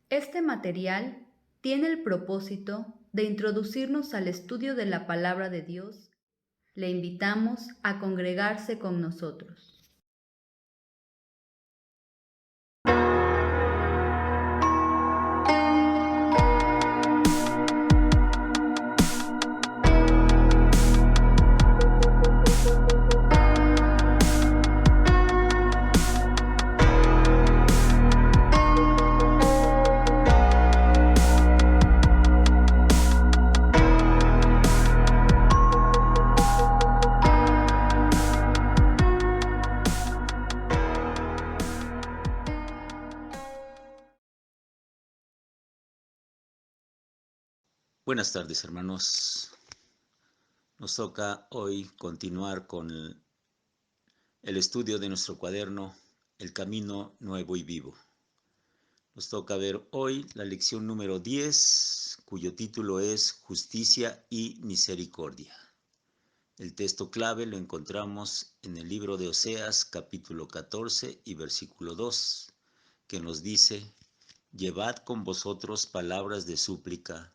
Este material tiene el propósito de introducirnos al estudio de la palabra de Dios. Le invitamos a congregarse con nosotros. Buenas tardes, hermanos. Nos toca hoy continuar con el estudio de nuestro cuaderno, El Camino Nuevo y Vivo. Nos toca ver hoy la lección número 10, cuyo título es Justicia y Misericordia. El texto clave lo encontramos en el libro de Oseas, capítulo 14 y versículo 2, que nos dice: Llevad con vosotros palabras de súplica,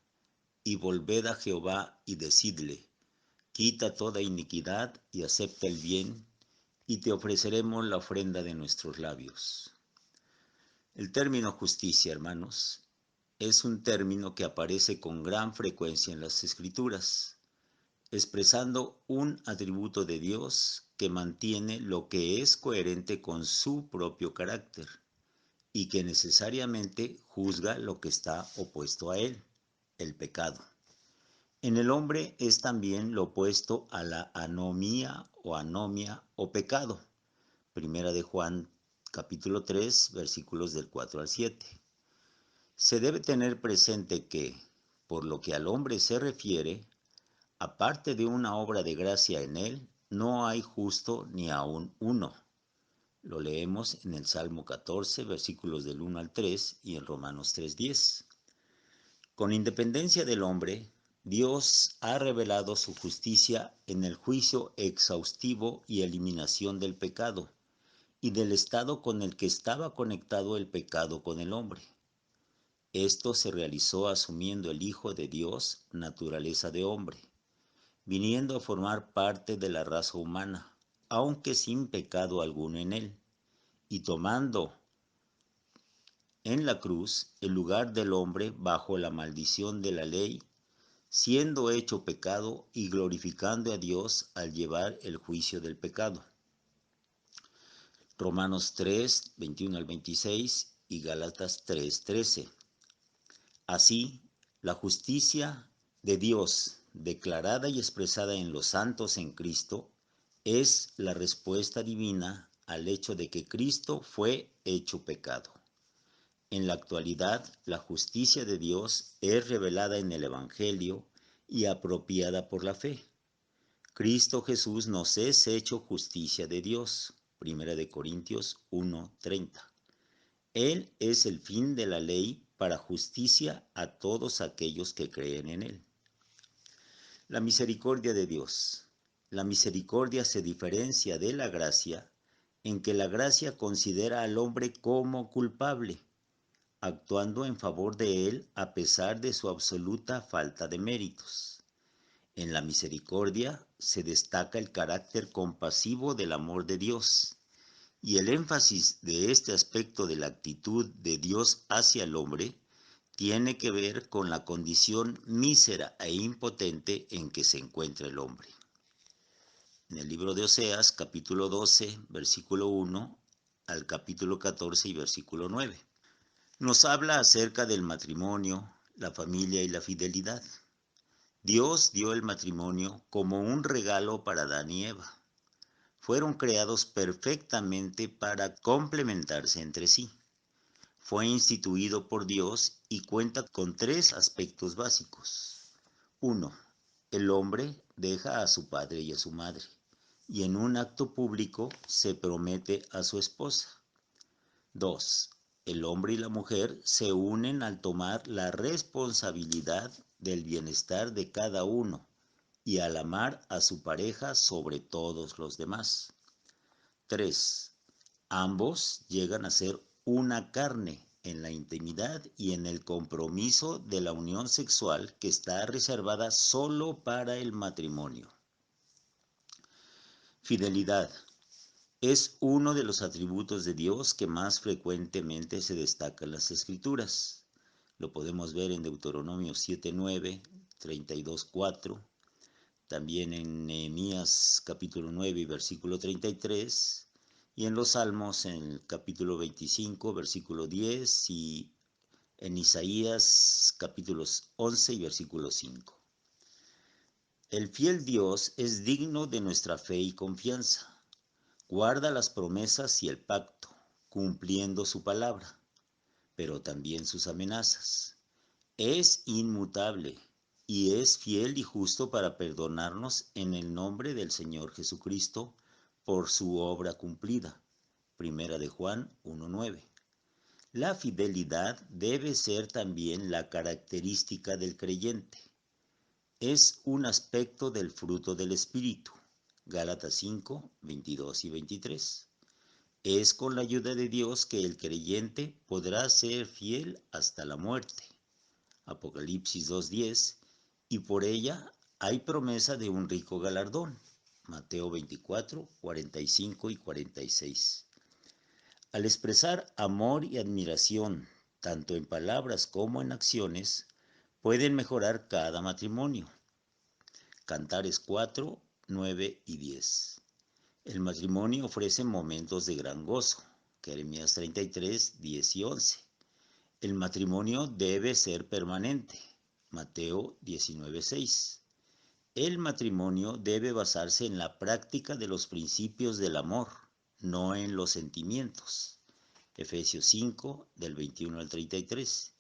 y volved a Jehová y decidle: Quita toda iniquidad y acepta el bien, y te ofreceremos la ofrenda de nuestros labios. El término justicia, hermanos, es un término que aparece con gran frecuencia en las Escrituras, expresando un atributo de Dios que mantiene lo que es coherente con su propio carácter y que necesariamente juzga lo que está opuesto a él, el pecado. En el hombre es también lo opuesto a la anomía o pecado. Primera de Juan, capítulo 3, versículos del 4 al 7. Se debe tener presente que, por lo que al hombre se refiere, aparte de una obra de gracia en él, no hay justo ni aun uno. Lo leemos en el Salmo 14, versículos del 1 al 3 y en Romanos 3:10. Con independencia del hombre, Dios ha revelado su justicia en el juicio exhaustivo y eliminación del pecado y del estado con el que estaba conectado el pecado con el hombre. Esto se realizó asumiendo el Hijo de Dios naturaleza de hombre, viniendo a formar parte de la raza humana, aunque sin pecado alguno en él, y tomando en la cruz el lugar del hombre bajo la maldición de la ley, siendo hecho pecado y glorificando a Dios al llevar el juicio del pecado. Romanos 3, 21 al 26 y Gálatas 3, 13. Así, la justicia de Dios, declarada y expresada en los santos en Cristo, es la respuesta divina al hecho de que Cristo fue hecho pecado. En la actualidad, la justicia de Dios es revelada en el Evangelio y apropiada por la fe. Cristo Jesús nos es hecho justicia de Dios. Primera de Corintios 1:30. Él es el fin de la ley para justicia a todos aquellos que creen en Él. La misericordia de Dios. La misericordia se diferencia de la gracia en que la gracia considera al hombre como culpable, actuando en favor de él a pesar de su absoluta falta de méritos. En la misericordia se destaca el carácter compasivo del amor de Dios, y el énfasis de este aspecto de la actitud de Dios hacia el hombre tiene que ver con la condición mísera e impotente en que se encuentra el hombre. En el libro de Oseas, capítulo 12, versículo 1 al capítulo 14 y versículo 9. Nos habla acerca del matrimonio, la familia y la fidelidad. Dios dio el matrimonio como un regalo para Adán y Eva. Fueron creados perfectamente para complementarse entre sí. Fue instituido por Dios y cuenta con tres aspectos básicos. 1. El hombre deja a su padre y a su madre, y en un acto público se promete a su esposa. 2. El hombre y la mujer se unen al tomar la responsabilidad del bienestar de cada uno y al amar a su pareja sobre todos los demás. 3. Ambos llegan a ser una carne en la intimidad y en el compromiso de la unión sexual que está reservada solo para el matrimonio. Fidelidad es uno de los atributos de Dios que más frecuentemente se destaca en las Escrituras. Lo podemos ver en Deuteronomio 7:9, 32:4, también en Nehemías capítulo 9 y versículo 33, y en los Salmos en el capítulo 25, versículo 10, y en Isaías capítulos 11 y versículo 5. El fiel Dios es digno de nuestra fe y confianza. Guarda las promesas y el pacto, cumpliendo su palabra, pero también sus amenazas. Es inmutable y es fiel y justo para perdonarnos en el nombre del Señor Jesucristo por su obra cumplida. Primera de Juan 1:9. La fidelidad debe ser también la característica del creyente. Es un aspecto del fruto del Espíritu. Gálatas 5, 22 y 23. Es con la ayuda de Dios que el creyente podrá ser fiel hasta la muerte. Apocalipsis 2:10, y por ella hay promesa de un rico galardón. Mateo 24, 45 y 46. Al expresar amor y admiración, tanto en palabras como en acciones, pueden mejorar cada matrimonio. Cantares 4, 9 y 10. El matrimonio ofrece momentos de gran gozo. Jeremías 33, 10 y 11. El matrimonio debe ser permanente. Mateo 19, 6. El matrimonio debe basarse en la práctica de los principios del amor, no en los sentimientos. Efesios 5, del 21 al 33.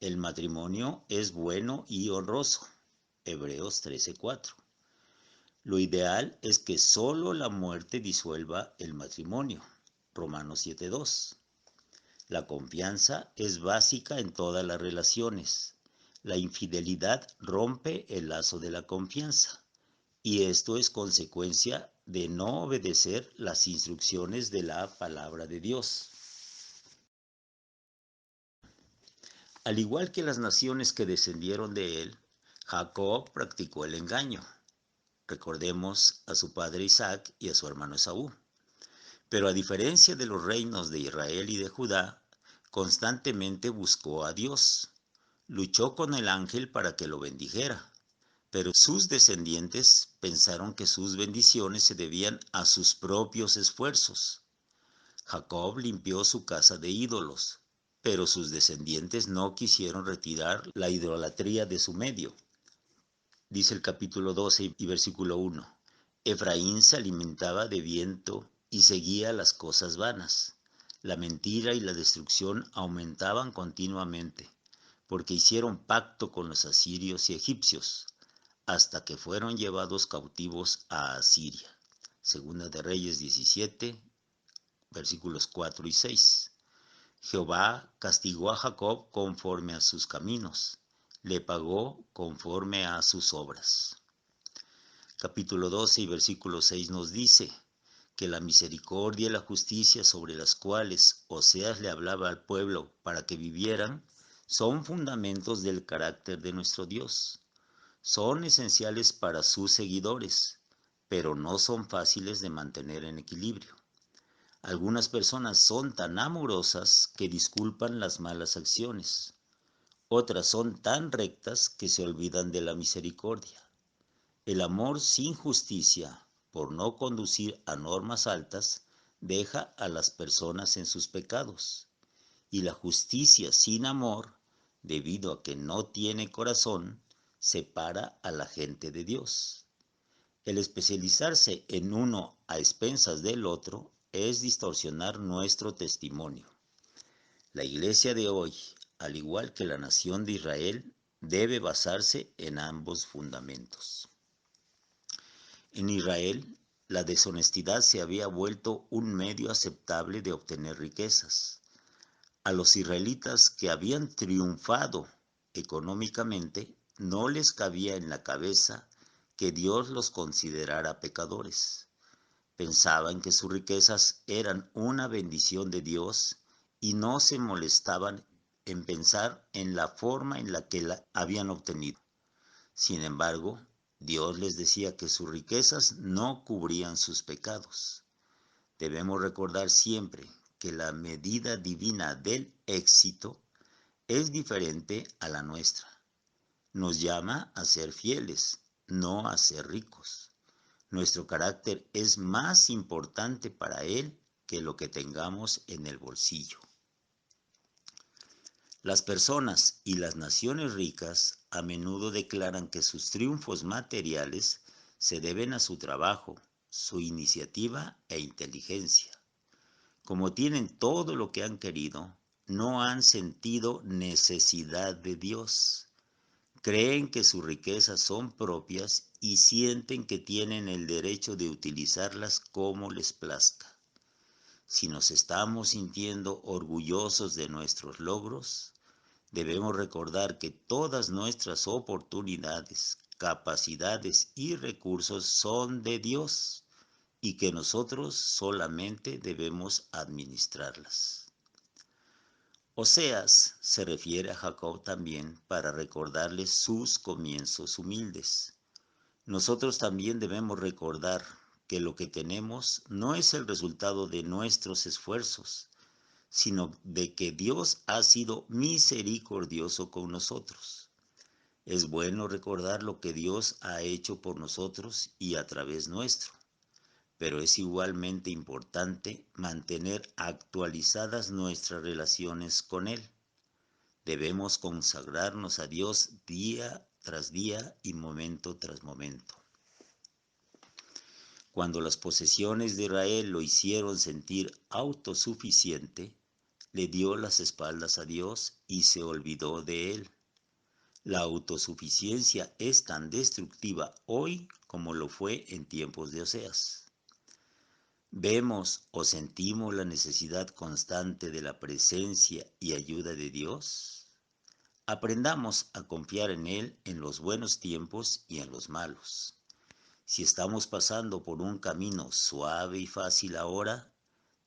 El matrimonio es bueno y honroso. Hebreos 13, 4. Lo ideal es que solo la muerte disuelva el matrimonio. Romanos 7:2. La confianza es básica en todas las relaciones. La infidelidad rompe el lazo de la confianza, y esto es consecuencia de no obedecer las instrucciones de la palabra de Dios. Al igual que las naciones que descendieron de él, Jacob practicó el engaño. Recordemos a su padre Isaac y a su hermano Esaú. Pero a diferencia de los reinos de Israel y de Judá, constantemente buscó a Dios. Luchó con el ángel para que lo bendijera, pero sus descendientes pensaron que sus bendiciones se debían a sus propios esfuerzos. Jacob limpió su casa de ídolos, pero sus descendientes no quisieron retirar la idolatría de su medio. Dice el capítulo 12 y versículo 1. Efraín se alimentaba de viento y seguía las cosas vanas. La mentira y la destrucción aumentaban continuamente, porque hicieron pacto con los asirios y egipcios, hasta que fueron llevados cautivos a Asiria. Segunda de Reyes 17, versículos 4 y 6. Jehová castigó a Jacob conforme a sus caminos, le pagó conforme a sus obras. Capítulo 12 y versículo 6 nos dice que la misericordia y la justicia sobre las cuales Oseas le hablaba al pueblo para que vivieran, son fundamentos del carácter de nuestro Dios. Son esenciales para sus seguidores, pero no son fáciles de mantener en equilibrio. Algunas personas son tan amorosas que disculpan las malas acciones. Otras son tan rectas que se olvidan de la misericordia. El amor sin justicia, por no conducir a normas altas, deja a las personas en sus pecados. Y la justicia sin amor, debido a que no tiene corazón, separa a la gente de Dios. El especializarse en uno a expensas del otro es distorsionar nuestro testimonio. La iglesia de hoy, al igual que la nación de Israel, debe basarse en ambos fundamentos. En Israel, la deshonestidad se había vuelto un medio aceptable de obtener riquezas. A los israelitas que habían triunfado económicamente, no les cabía en la cabeza que Dios los considerara pecadores. Pensaban que sus riquezas eran una bendición de Dios y no se molestaban en pensar en la forma en la que la habían obtenido. Sin embargo, Dios les decía que sus riquezas no cubrían sus pecados. Debemos recordar siempre que la medida divina del éxito es diferente a la nuestra. Nos llama a ser fieles, no a ser ricos. Nuestro carácter es más importante para Él que lo que tengamos en el bolsillo. Las personas y las naciones ricas a menudo declaran que sus triunfos materiales se deben a su trabajo, su iniciativa e inteligencia. Como tienen todo lo que han querido, no han sentido necesidad de Dios. Creen que sus riquezas son propias y sienten que tienen el derecho de utilizarlas como les plazca. Si nos estamos sintiendo orgullosos de nuestros logros, debemos recordar que todas nuestras oportunidades, capacidades y recursos son de Dios y que nosotros solamente debemos administrarlas. Oseas se refiere a Jacob también para recordarle sus comienzos humildes. Nosotros también debemos recordar que lo que tenemos no es el resultado de nuestros esfuerzos, sino de que Dios ha sido misericordioso con nosotros. Es bueno recordar lo que Dios ha hecho por nosotros y a través nuestro, pero es igualmente importante mantener actualizadas nuestras relaciones con Él. Debemos consagrarnos a Dios día tras día y momento tras momento. Cuando las posesiones de Israel lo hicieron sentir autosuficiente, le dio las espaldas a Dios y se olvidó de él. La autosuficiencia es tan destructiva hoy como lo fue en tiempos de Oseas. ¿Vemos o sentimos la necesidad constante de la presencia y ayuda de Dios? Aprendamos a confiar en Él en los buenos tiempos y en los malos. Si estamos pasando por un camino suave y fácil ahora,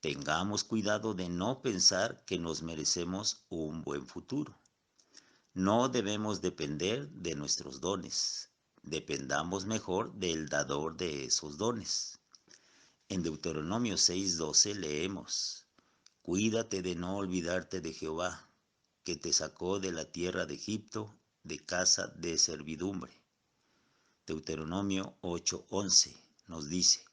tengamos cuidado de no pensar que nos merecemos un buen futuro. No debemos depender de nuestros dones. Dependamos mejor del dador de esos dones. En Deuteronomio 6:12 leemos: Cuídate de no olvidarte de Jehová, que te sacó de la tierra de Egipto, de casa de servidumbre. Deuteronomio 8:11 nos dice: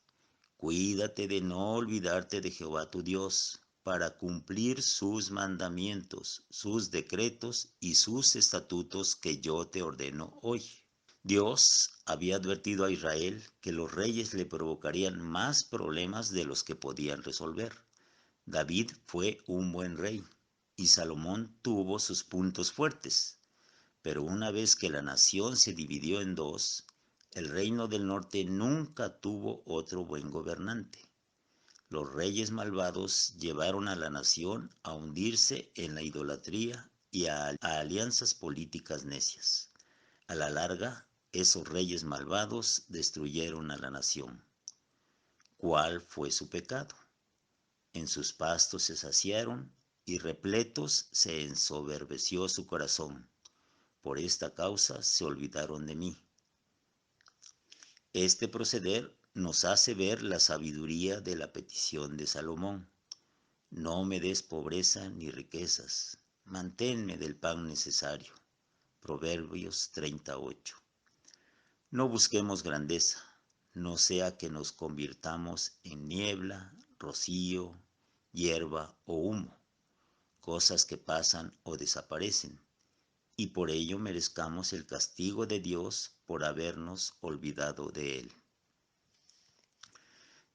Cuídate de no olvidarte de Jehová tu Dios, para cumplir sus mandamientos, sus decretos y sus estatutos que yo te ordeno hoy. Dios había advertido a Israel que los reyes le provocarían más problemas de los que podían resolver. David fue un buen rey y Salomón tuvo sus puntos fuertes, pero una vez que la nación se dividió en dos, el reino del norte nunca tuvo otro buen gobernante. Los reyes malvados llevaron a la nación a hundirse en la idolatría y a alianzas políticas necias. A la larga, esos reyes malvados destruyeron a la nación. ¿Cuál fue su pecado? En sus pastos se saciaron y repletos se ensoberbeció su corazón. Por esta causa se olvidaron de mí. Este proceder nos hace ver la sabiduría de la petición de Salomón. No me des pobreza ni riquezas, manténme del pan necesario. Proverbios 38. No busquemos grandeza, no sea que nos convirtamos en niebla, rocío, hierba o humo, cosas que pasan o desaparecen, y por ello merezcamos el castigo de Dios por habernos olvidado de Él.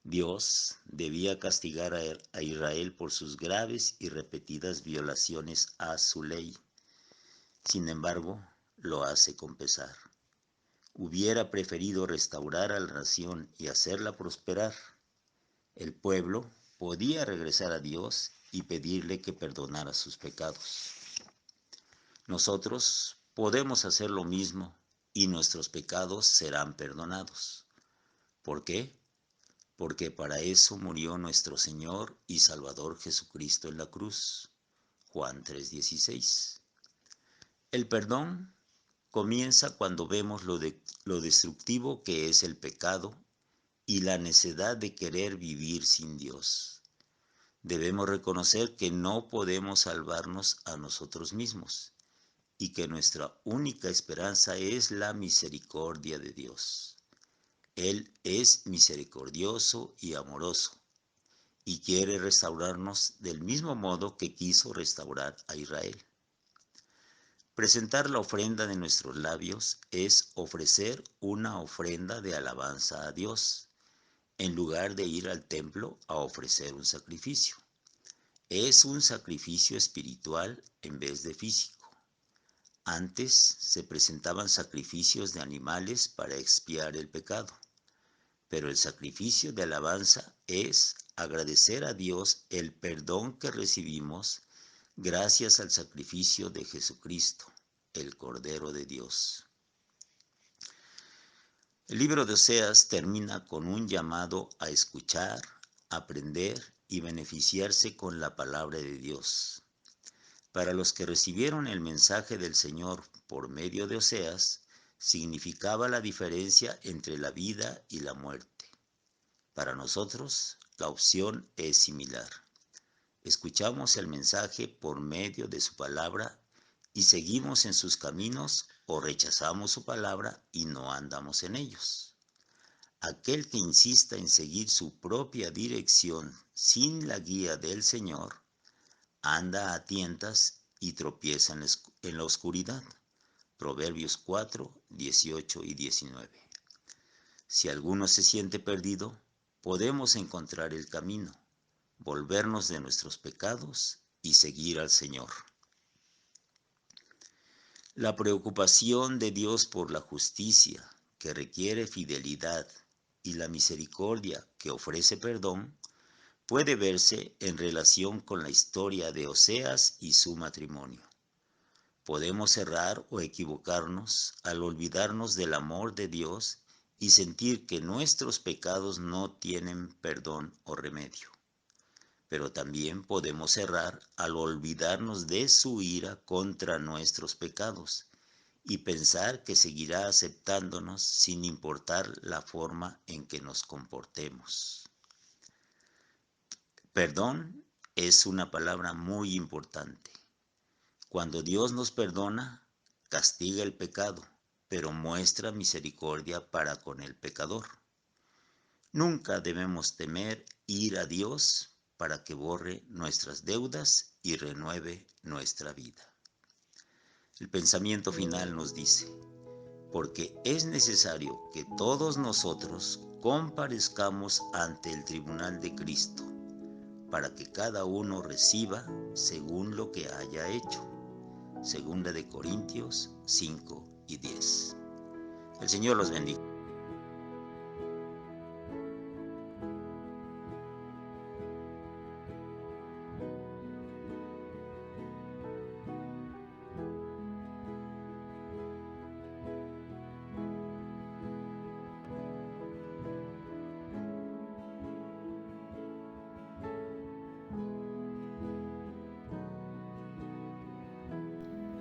Dios debía castigar a Israel por sus graves y repetidas violaciones a su ley. Sin embargo, lo hace con pesar. Hubiera preferido restaurar a la nación y hacerla prosperar. El pueblo podía regresar a Dios y pedirle que perdonara sus pecados. Nosotros podemos hacer lo mismo y nuestros pecados serán perdonados. ¿Por qué? Porque para eso murió nuestro Señor y Salvador Jesucristo en la cruz. Juan 3:16. El perdón comienza cuando vemos lo destructivo que es el pecado y la necedad de querer vivir sin Dios. Debemos reconocer que no podemos salvarnos a nosotros mismos y que nuestra única esperanza es la misericordia de Dios. Él es misericordioso y amoroso y quiere restaurarnos del mismo modo que quiso restaurar a Israel. Presentar la ofrenda de nuestros labios es ofrecer una ofrenda de alabanza a Dios, en lugar de ir al templo a ofrecer un sacrificio. Es un sacrificio espiritual en vez de físico. Antes se presentaban sacrificios de animales para expiar el pecado, pero el sacrificio de alabanza es agradecer a Dios el perdón que recibimos gracias al sacrificio de Jesucristo, el Cordero de Dios. El libro de Oseas termina con un llamado a escuchar, aprender y beneficiarse con la palabra de Dios. Para los que recibieron el mensaje del Señor por medio de Oseas, significaba la diferencia entre la vida y la muerte. Para nosotros, la opción es similar. Escuchamos el mensaje por medio de su palabra y seguimos en sus caminos, o rechazamos su palabra y no andamos en ellos. Aquel que insista en seguir su propia dirección sin la guía del Señor, anda a tientas y tropieza en la oscuridad. Proverbios 4, 18 y 19. Si alguno se siente perdido, podemos encontrar el camino, volvernos de nuestros pecados y seguir al Señor. La preocupación de Dios por la justicia, que requiere fidelidad, y la misericordia, que ofrece perdón, puede verse en relación con la historia de Oseas y su matrimonio. Podemos errar o equivocarnos al olvidarnos del amor de Dios y sentir que nuestros pecados no tienen perdón o remedio. Pero también podemos errar al olvidarnos de su ira contra nuestros pecados y pensar que seguirá aceptándonos sin importar la forma en que nos comportemos. Perdón es una palabra muy importante. Cuando Dios nos perdona, castiga el pecado, pero muestra misericordia para con el pecador. Nunca debemos temer ir a Dios para que borre nuestras deudas y renueve nuestra vida. El pensamiento final nos dice: porque es necesario que todos nosotros comparezcamos ante el tribunal de Cristo, para que cada uno reciba según lo que haya hecho. Segunda de Corintios 5 y 10. El Señor los bendiga.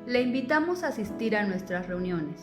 Le invitamos a asistir a nuestras reuniones.